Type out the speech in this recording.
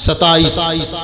27.